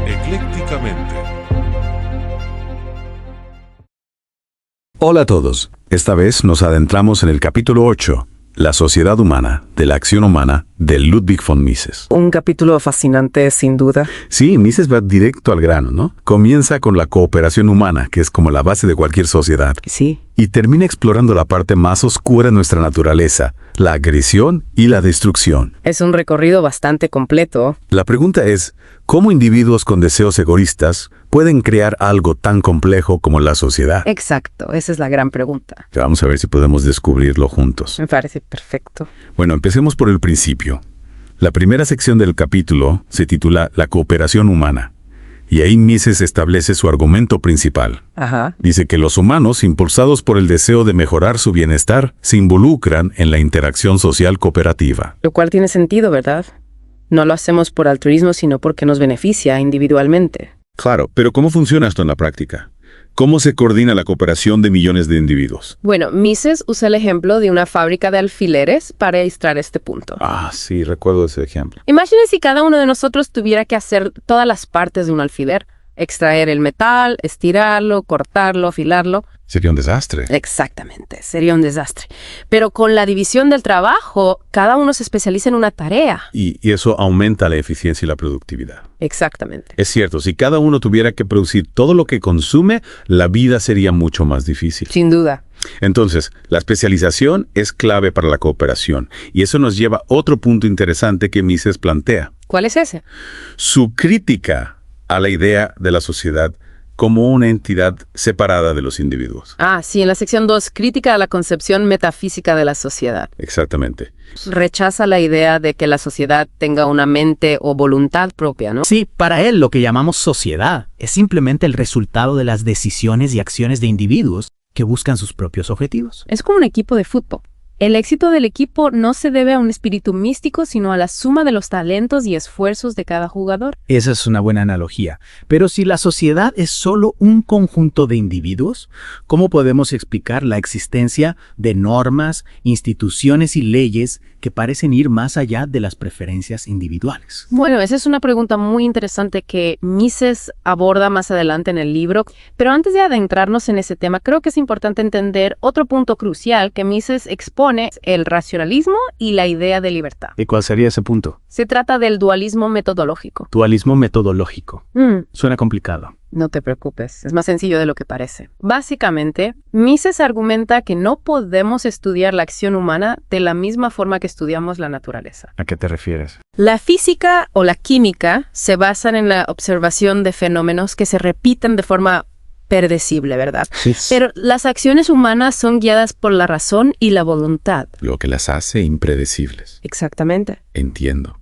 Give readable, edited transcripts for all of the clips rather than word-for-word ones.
Eclécticamente. Hola a todos. Esta vez nos adentramos en el capítulo 8, La sociedad humana, de la acción humana, de Ludwig von Mises. Un capítulo fascinante, sin duda. Sí, Mises va directo al grano, ¿no? Comienza con la cooperación humana, que es como la base de cualquier sociedad. Sí. Y termina explorando la parte más oscura de nuestra naturaleza, la agresión y la destrucción. Es un recorrido bastante completo. La pregunta es, ¿cómo individuos con deseos egoístas pueden crear algo tan complejo como la sociedad? Exacto, esa es la gran pregunta. Vamos a ver si podemos descubrirlo juntos. Me parece perfecto. Bueno, empecemos por el principio. La primera sección del capítulo se titula La cooperación humana. Y ahí Mises establece su argumento principal. Ajá. Dice que los humanos, impulsados por el deseo de mejorar su bienestar, se involucran en la interacción social cooperativa. Lo cual tiene sentido, ¿verdad? No lo hacemos por altruismo, sino porque nos beneficia individualmente. Claro, pero ¿cómo funciona esto en la práctica? ¿Cómo se coordina la cooperación de millones de individuos? Bueno, Mises usa el ejemplo de una fábrica de alfileres para ilustrar este punto. Ah, sí, recuerdo ese ejemplo. Imagine si cada uno de nosotros tuviera que hacer todas las partes de un alfiler. Extraer el metal, estirarlo, cortarlo, afilarlo. Sería un desastre. Exactamente, sería un desastre. Pero con la división del trabajo, cada uno se especializa en una tarea. Y eso aumenta la eficiencia y la productividad. Exactamente. Es cierto, si cada uno tuviera que producir todo lo que consume, la vida sería mucho más difícil. Sin duda. Entonces, la especialización es clave para la cooperación. Y eso nos lleva a otro punto interesante que Mises plantea. ¿Cuál es ese? Su crítica a la idea de la sociedad como una entidad separada de los individuos. Ah, sí, en la sección 2, crítica a la concepción metafísica de la sociedad. Exactamente. Rechaza la idea de que la sociedad tenga una mente o voluntad propia, ¿no? Sí, para él lo que llamamos sociedad es simplemente el resultado de las decisiones y acciones de individuos que buscan sus propios objetivos. Es como un equipo de fútbol. El éxito del equipo no se debe a un espíritu místico, sino a la suma de los talentos y esfuerzos de cada jugador. Esa es una buena analogía. Pero si la sociedad es solo un conjunto de individuos, ¿cómo podemos explicar la existencia de normas, instituciones y leyes que parecen ir más allá de las preferencias individuales? Bueno, esa es una pregunta muy interesante que Mises aborda más adelante en el libro. Pero antes de adentrarnos en ese tema, creo que es importante entender otro punto crucial que Mises expone: el racionalismo y la idea de libertad. ¿Y cuál sería ese punto? Se trata del dualismo metodológico. Dualismo metodológico. Suena complicado. No te preocupes, es más sencillo de lo que parece. Básicamente, Mises argumenta que no podemos estudiar la acción humana de la misma forma que estudiamos la naturaleza. ¿A qué te refieres? La física o la química se basan en la observación de fenómenos que se repiten de forma predecible, ¿verdad? Sí. Pero las acciones humanas son guiadas por la razón y la voluntad. Lo que las hace impredecibles. Exactamente. Entiendo.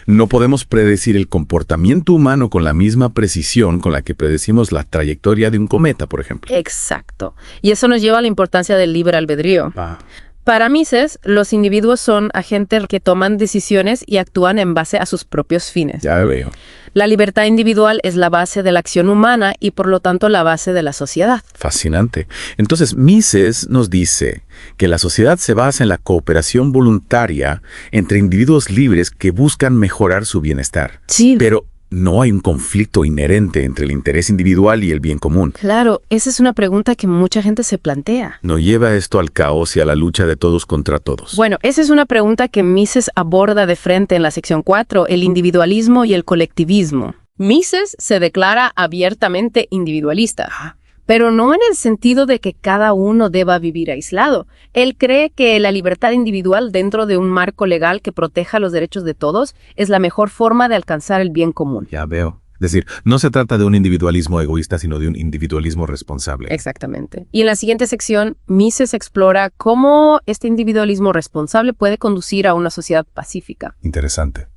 No podemos predecir el comportamiento humano con la misma precisión con la que predecimos la trayectoria de un cometa, por ejemplo. Exacto. Y eso nos lleva a la importancia del libre albedrío. Ah. Para Mises, los individuos son agentes que toman decisiones y actúan en base a sus propios fines. Ya veo. La libertad individual es la base de la acción humana y por lo tanto la base de la sociedad. Fascinante. Entonces, Mises nos dice que la sociedad se basa en la cooperación voluntaria entre individuos libres que buscan mejorar su bienestar. Sí. Pero no hay un conflicto inherente entre el interés individual y el bien común. Claro, esa es una pregunta que mucha gente se plantea. ¿No lleva esto al caos y a la lucha de todos contra todos? Bueno, esa es una pregunta que Mises aborda de frente en la sección 4, el individualismo y el colectivismo. Mises se declara abiertamente individualista, pero no en el sentido de que cada uno deba vivir aislado. Él cree que la libertad individual dentro de un marco legal que proteja los derechos de todos es la mejor forma de alcanzar el bien común. Ya veo. Es decir, no se trata de un individualismo egoísta, sino de un individualismo responsable. Exactamente. Y en la siguiente sección, Mises explora cómo este individualismo responsable puede conducir a una sociedad pacífica. Interesante.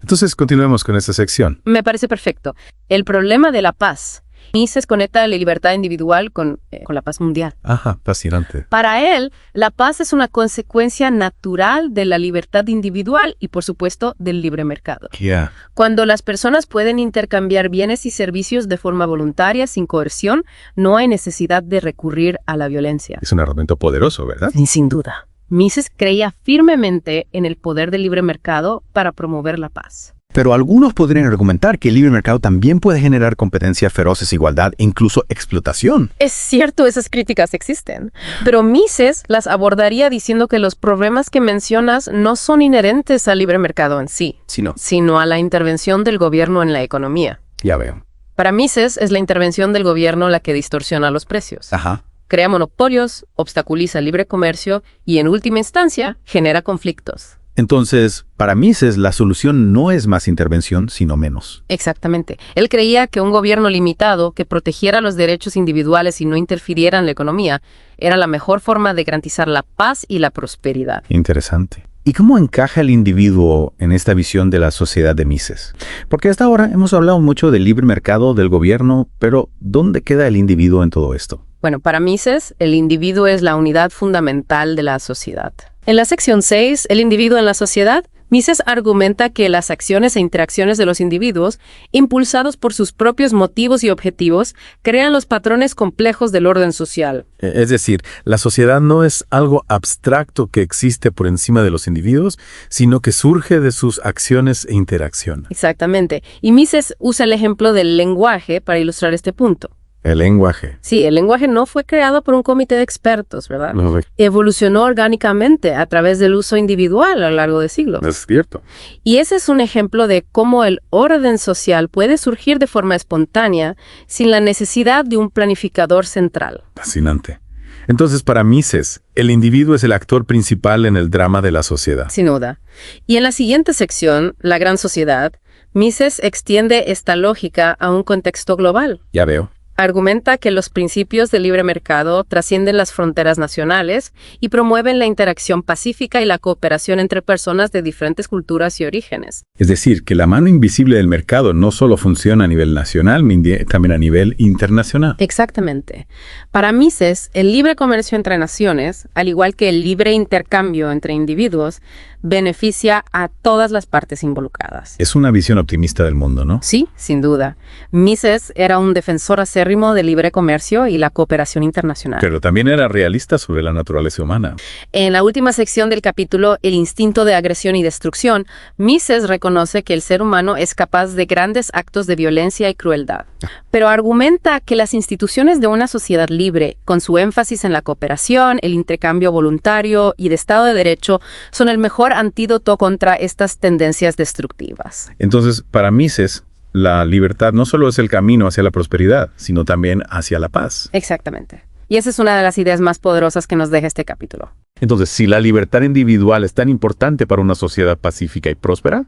Entonces, continuemos con esta sección. Me parece perfecto. El problema de la paz. Mises conecta la libertad individual con la paz mundial. Ajá, fascinante. Para él, la paz es una consecuencia natural de la libertad individual y, por supuesto, del libre mercado. Ya. Cuando las personas pueden intercambiar bienes y servicios de forma voluntaria, sin coerción, no hay necesidad de recurrir a la violencia. Es un argumento poderoso, ¿verdad? Sin duda. Mises creía firmemente en el poder del libre mercado para promover la paz. Pero algunos podrían argumentar que el libre mercado también puede generar competencia feroz, desigualdad e incluso explotación. Es cierto, esas críticas existen, pero Mises las abordaría diciendo que los problemas que mencionas no son inherentes al libre mercado en sí, sino a la intervención del gobierno en la economía. Ya veo. Para Mises es la intervención del gobierno la que distorsiona los precios. Ajá. Crea monopolios, obstaculiza el libre comercio y, en última instancia, genera conflictos. Entonces, para Mises, la solución no es más intervención, sino menos. Exactamente. Él creía que un gobierno limitado que protegiera los derechos individuales y no interfiriera en la economía era la mejor forma de garantizar la paz y la prosperidad. Interesante. ¿Y cómo encaja el individuo en esta visión de la sociedad de Mises? Porque hasta ahora hemos hablado mucho del libre mercado, del gobierno, pero ¿dónde queda el individuo en todo esto? Bueno, para Mises, el individuo es la unidad fundamental de la sociedad. En la sección 6, el individuo en la sociedad, Mises argumenta que las acciones e interacciones de los individuos, impulsados por sus propios motivos y objetivos, crean los patrones complejos del orden social. Es decir, la sociedad no es algo abstracto que existe por encima de los individuos, sino que surge de sus acciones e interacciones. Exactamente. Y Mises usa el ejemplo del lenguaje para ilustrar este punto. El lenguaje. Sí, el lenguaje no fue creado por un comité de expertos, ¿verdad? No, Evolucionó orgánicamente a través del uso individual a lo largo de siglos. es cierto. Y ese es un ejemplo de cómo el orden social puede surgir de forma espontánea sin la necesidad de un planificador central. Fascinante. Entonces, para Mises, el individuo es el actor principal en el drama de la sociedad. Sin duda. Y en la siguiente sección, la gran sociedad, Mises extiende esta lógica a un contexto global. Ya veo. Argumenta que los principios del libre mercado trascienden las fronteras nacionales y promueven la interacción pacífica y la cooperación entre personas de diferentes culturas y orígenes. Es decir, que la mano invisible del mercado no solo funciona a nivel nacional, también a nivel internacional. Exactamente. Para Mises, el libre comercio entre naciones, al igual que el libre intercambio entre individuos, beneficia a todas las partes involucradas. Es una visión optimista del mundo, ¿no? Sí, sin duda. Mises era un defensor acérrimo del libre comercio y la cooperación internacional. Pero también era realista sobre la naturaleza humana. En la última sección del capítulo, El instinto de agresión y destrucción, Mises reconoce que el ser humano es capaz de grandes actos de violencia y crueldad, pero argumenta que las instituciones de una sociedad libre, con su énfasis en la cooperación, el intercambio voluntario y de Estado de Derecho, son el mejor antídoto contra estas tendencias destructivas. Entonces, para Mises, la libertad no solo es el camino hacia la prosperidad, sino también hacia la paz. Exactamente. Y esa es una de las ideas más poderosas que nos deja este capítulo. Entonces, si la libertad individual es tan importante para una sociedad pacífica y próspera,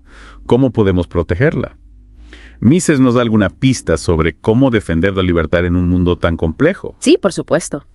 ¿cómo podemos protegerla? Mises nos da alguna pista sobre cómo defender la libertad en un mundo tan complejo. Sí, por supuesto.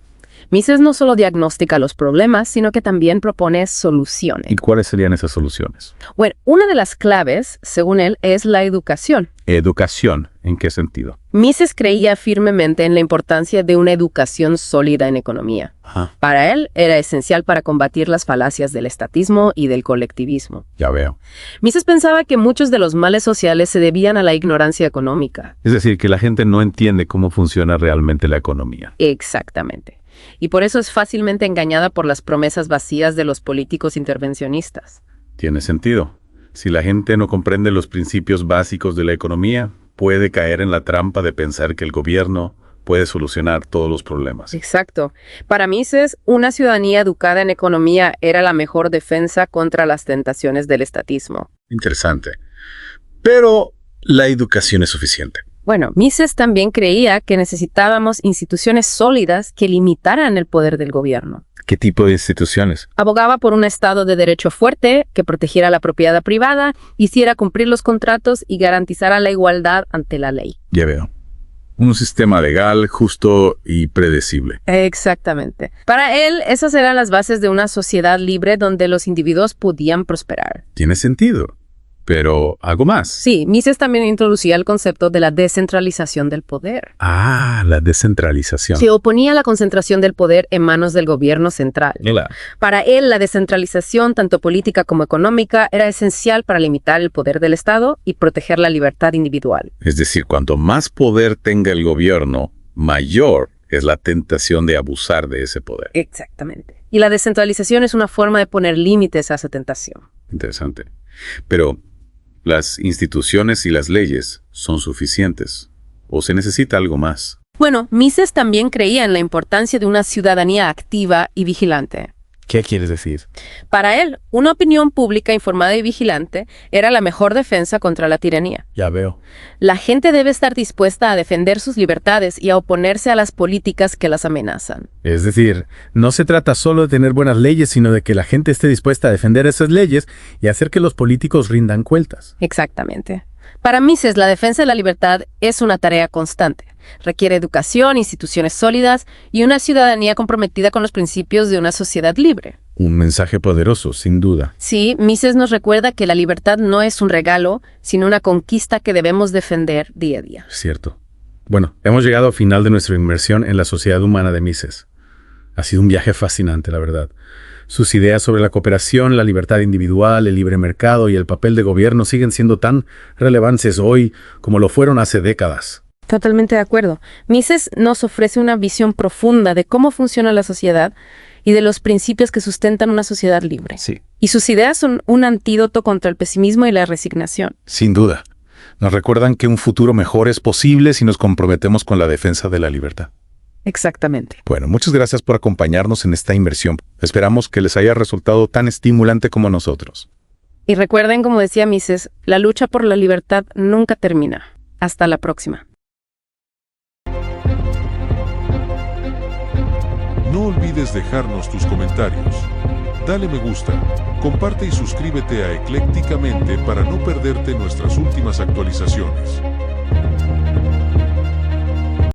Mises no solo diagnostica los problemas, sino que también propone soluciones. ¿Y cuáles serían esas soluciones? Bueno, una de las claves, según él, es la educación. Educación, ¿en qué sentido? Mises creía firmemente en la importancia de una educación sólida en economía. Ajá. Para él, era esencial para combatir las falacias del estatismo y del colectivismo. Ya veo. Mises pensaba que muchos de los males sociales se debían a la ignorancia económica. Es decir, que la gente no entiende cómo funciona realmente la economía. Exactamente. Y por eso es fácilmente engañada por las promesas vacías de los políticos intervencionistas. Tiene sentido. Si la gente no comprende los principios básicos de la economía, puede caer en la trampa de pensar que el gobierno puede solucionar todos los problemas. Exacto. Para Mises, una ciudadanía educada en economía era la mejor defensa contra las tentaciones del estatismo. Interesante. Pero la educación es suficiente. Bueno, Mises también creía que necesitábamos instituciones sólidas que limitaran el poder del gobierno. ¿Qué tipo de instituciones? Abogaba por un Estado de derecho fuerte que protegiera la propiedad privada, hiciera cumplir los contratos y garantizara la igualdad ante la ley. Ya veo. Un sistema legal, justo y predecible. Exactamente. Para él, esas eran las bases de una sociedad libre donde los individuos podían prosperar. Tiene sentido. Pero, ¿algo más? Sí, Mises también introducía el concepto de la descentralización del poder. Ah, la descentralización. Se oponía a la concentración del poder en manos del gobierno central. Para él, la descentralización, tanto política como económica, era esencial para limitar el poder del Estado y proteger la libertad individual. Es decir, cuanto más poder tenga el gobierno, mayor Es la tentación de abusar de ese poder. Exactamente. Y la descentralización es una forma de poner límites a esa tentación. Interesante. Pero, ¿las instituciones y las leyes son suficientes? ¿O se necesita algo más? Bueno, Mises también creía en la importancia de una ciudadanía activa y vigilante. ¿Qué quieres decir? Para él, una opinión pública informada y vigilante era la mejor defensa contra la tiranía. Ya veo. La gente debe estar dispuesta a defender sus libertades y a oponerse a las políticas que las amenazan. Es decir, no se trata solo de tener buenas leyes, sino de que la gente esté dispuesta a defender esas leyes y hacer que los políticos rindan cuentas. Exactamente. Para Mises, la defensa de la libertad es una tarea constante. Requiere educación, instituciones sólidas y una ciudadanía comprometida con los principios de una sociedad libre. Un mensaje poderoso, sin duda. Sí, Mises nos recuerda que la libertad no es un regalo, sino una conquista que debemos defender día a día. Cierto. Bueno, hemos llegado al final de nuestra inmersión en la sociedad humana de Mises. Ha sido un viaje fascinante, la verdad. Sus ideas sobre la cooperación, la libertad individual, el libre mercado y el papel de gobierno siguen siendo tan relevantes hoy como lo fueron hace décadas. Totalmente de acuerdo. Mises nos ofrece una visión profunda de cómo funciona la sociedad y de los principios que sustentan una sociedad libre. Sí. Y sus ideas son un antídoto contra el pesimismo y la resignación. Sin duda. Nos recuerdan que un futuro mejor es posible si nos comprometemos con la defensa de la libertad. Exactamente. Bueno, muchas gracias por acompañarnos en esta inmersión. Esperamos que les haya resultado tan estimulante como a nosotros. Y recuerden, como decía Mises, la lucha por la libertad nunca termina. Hasta la próxima. No olvides dejarnos tus comentarios. Dale me gusta, comparte y suscríbete a Eclécticamente para no perderte nuestras últimas actualizaciones.